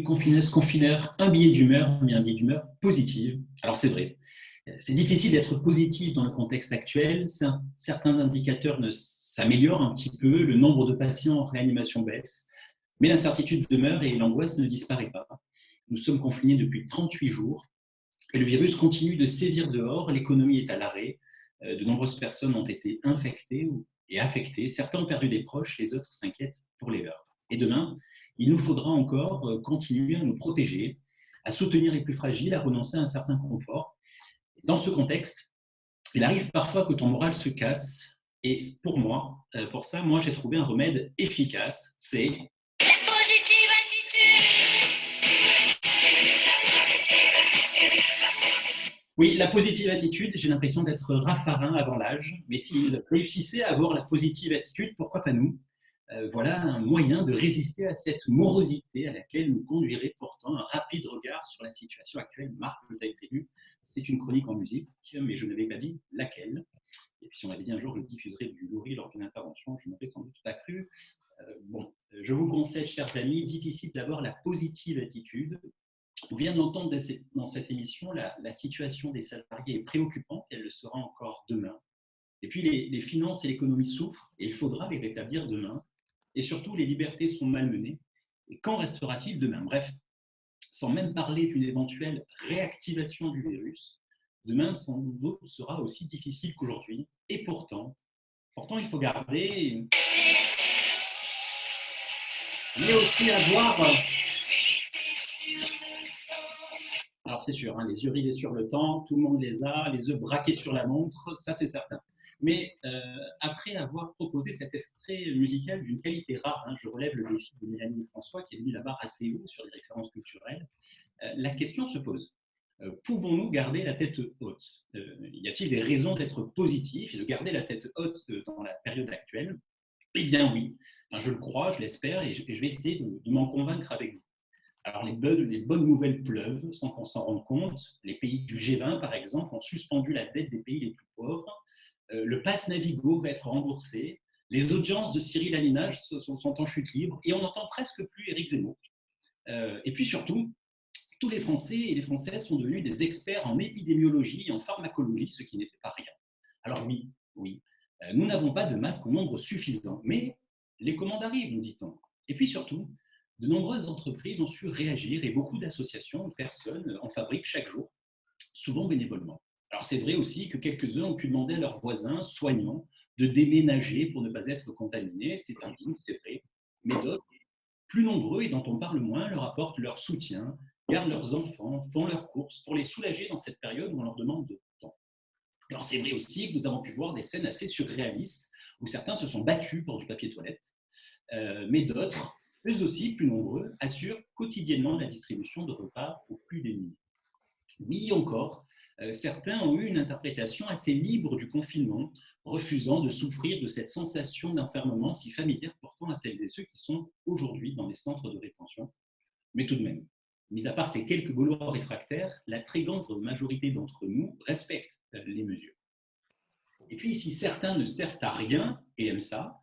Confineur, un billet d'humeur, mais un billet d'humeur positive. Alors c'est vrai, c'est difficile d'être positif dans le contexte actuel. Certains indicateurs s'améliorent un petit peu, le nombre de patients en réanimation baisse, mais l'incertitude demeure et l'angoisse ne disparaît pas. Nous sommes confinés depuis 38 jours et le virus continue de sévir dehors, l'économie est à l'arrêt, de nombreuses personnes ont été infectées et affectées, certains ont perdu des proches, les autres s'inquiètent pour les leurs. Et demain, il nous faudra encore continuer à nous protéger, à soutenir les plus fragiles, à renoncer à un certain confort. Dans ce contexte, il arrive parfois que ton moral se casse. Et pour ça, j'ai trouvé un remède efficace, c'est la positive attitude. Oui, la positive attitude, j'ai l'impression d'être Raffarin avant l'âge, mais s'il réussissait à avoir la positive attitude, pourquoi pas nous? Voilà un moyen de résister à cette morosité à laquelle nous conduirait pourtant un rapide regard sur la situation actuelle. Marc Le Taille-Prélu, c'est une chronique en musique, mais je n'avais pas dit laquelle. Et puis si on m'avait dit un jour je diffuserai du Louri lors d'une intervention, je n'aurais sans doute pas cru. Je vous conseille, chers amis, difficile d'avoir la positive attitude. On vient d'entendre dans cette émission, la situation des salariés est préoccupante, elle le sera encore demain. Et puis les finances et l'économie souffrent et il faudra les rétablir demain. Et surtout, les libertés sont malmenées. Et qu'en restera-t-il demain? Bref, sans même parler d'une éventuelle réactivation du virus, demain sans doute sera aussi difficile qu'aujourd'hui. Et pourtant, il faut garder, mais aussi avoir. Alors c'est sûr, les yeux rivés sur le temps, tout le monde les a, les œufs braqués sur la montre, ça c'est certain. Mais après avoir proposé cet extrait musical d'une qualité rare, je relève le défi de Mélanie François qui a mis la barre assez haut sur les références culturelles, la question se pose. Pouvons-nous garder la tête haute? Y a-t-il des raisons d'être positif et de garder la tête haute dans la période actuelle? Eh bien oui, je le crois, je l'espère et je vais essayer de m'en convaincre avec vous. Alors, les bonnes nouvelles pleuvent sans qu'on s'en rende compte. Les pays du G20, par exemple, ont suspendu la dette des pays les plus pauvres. Le pass Navigo va être remboursé. Les audiences de Cyril Hanouna sont en chute libre et on n'entend presque plus Éric Zemmour. Et puis surtout, tous les Français et les Françaises sont devenus des experts en épidémiologie et en pharmacologie, ce qui n'était pas rien. Alors oui, nous n'avons pas de masques en nombre suffisant, mais les commandes arrivent, nous dit-on. Et puis surtout, de nombreuses entreprises ont su réagir et beaucoup d'associations, de personnes en fabriquent chaque jour, souvent bénévolement. Alors c'est vrai aussi que quelques-uns ont pu demander à leurs voisins soignants de déménager pour ne pas être contaminés, c'est indigne, c'est vrai, mais d'autres, plus nombreux et dont on parle moins, leur apportent leur soutien, gardent leurs enfants, font leurs courses pour les soulager dans cette période où on leur demande de temps. Alors c'est vrai aussi que nous avons pu voir des scènes assez surréalistes où certains se sont battus pour du papier toilette, mais d'autres, eux aussi plus nombreux, assurent quotidiennement la distribution de repas aux plus démunis. Oui, encore, certains ont eu une interprétation assez libre du confinement, refusant de souffrir de cette sensation d'enfermement si familière pourtant à celles et ceux qui sont aujourd'hui dans les centres de rétention. Mais tout de même, mis à part ces quelques Gaulois réfractaires, la très grande majorité d'entre nous respectent les mesures. Et puis, si certains ne servent à rien et aiment ça,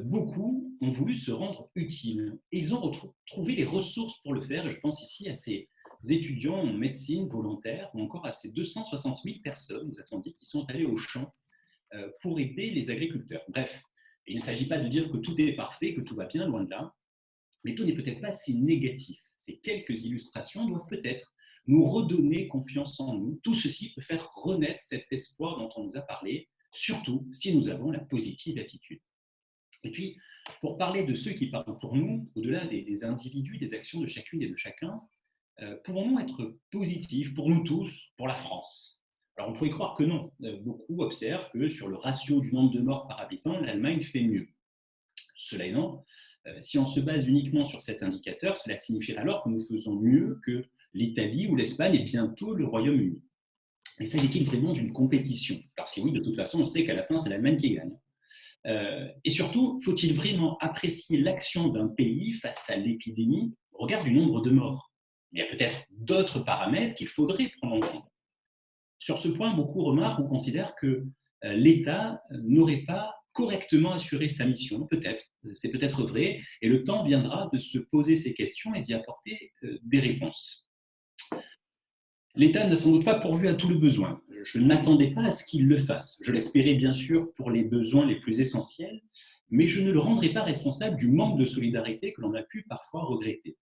beaucoup ont voulu se rendre utiles. Et ils ont trouvé les ressources pour le faire. Et je pense ici à ces étudiants en médecine volontaire ou encore à ces 260 000 personnes, nous a-t-on dit, qui sont allées au champ pour aider les agriculteurs. Bref, il ne s'agit pas de dire que tout est parfait, que tout va bien, loin de là, mais tout n'est peut-être pas si négatif. Ces quelques illustrations doivent peut-être nous redonner confiance en nous. Tout ceci peut faire renaître cet espoir dont on nous a parlé, surtout si nous avons la positive attitude. Et puis, pour parler de ceux qui parlent pour nous, au-delà des individus, des actions de chacune et de chacun, pouvons-nous être positifs pour nous tous, pour la France? Alors, on pourrait croire que non. Beaucoup observent que sur le ratio du nombre de morts par habitant, l'Allemagne fait mieux. Cela étant, si on se base uniquement sur cet indicateur, cela signifie alors que nous faisons mieux que l'Italie ou l'Espagne et bientôt le Royaume-Uni. Mais s'agit-il vraiment d'une compétition? Alors si oui, de toute façon, on sait qu'à la fin, c'est l'Allemagne qui gagne. Et surtout, faut-il vraiment apprécier l'action d'un pays face à l'épidémie au regard du nombre de morts? Il y a peut-être d'autres paramètres qu'il faudrait prendre en compte. Sur ce point, beaucoup remarquent ou considèrent que l'État n'aurait pas correctement assurer sa mission, peut-être, c'est peut-être vrai, et le temps viendra de se poser ces questions et d'y apporter des réponses. L'État n'a sans doute pas pourvu à tous les besoins. Je ne m'attendais pas à ce qu'il le fasse. Je l'espérais bien sûr pour les besoins les plus essentiels, mais je ne le rendrai pas responsable du manque de solidarité que l'on a pu parfois regretter.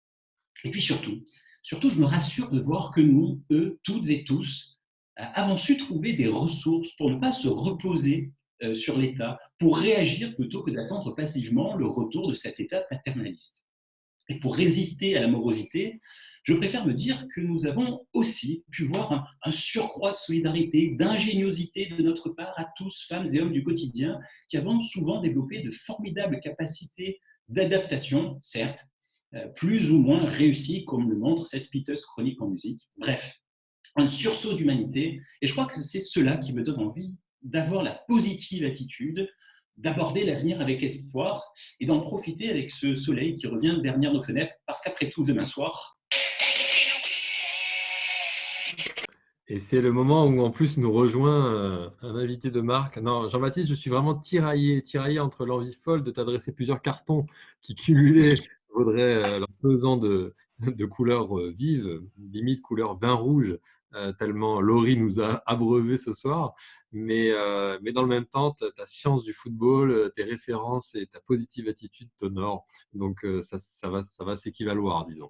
Et puis surtout, je me rassure de voir que nous, eux, toutes et tous, avons su trouver des ressources pour ne pas se reposer sur l'État, pour réagir plutôt que d'attendre passivement le retour de cet État paternaliste. Et pour résister à la morosité, je préfère me dire que nous avons aussi pu voir un surcroît de solidarité, d'ingéniosité de notre part à tous, femmes et hommes du quotidien, qui avons souvent développé de formidables capacités d'adaptation, certes, plus ou moins réussies, comme le montre cette piteuse chronique en musique. Bref, un sursaut d'humanité, et je crois que c'est cela qui me donne envie d'avoir la positive attitude, d'aborder l'avenir avec espoir et d'en profiter avec ce soleil qui revient derrière nos fenêtres, parce qu'après tout, demain soir. Et c'est le moment où en plus nous rejoint un invité de marque. Non, Jean-Baptiste, je suis vraiment tiraillé entre l'envie folle de t'adresser plusieurs cartons qui cumulés vaudraient leur pesant de couleurs vives, limite couleur vin rouge, tellement Laurie nous a abreuvés ce soir. Mais dans le même temps, ta science du football, tes références et ta positive attitude t'honorent. Donc ça va s'équivaloir, disons.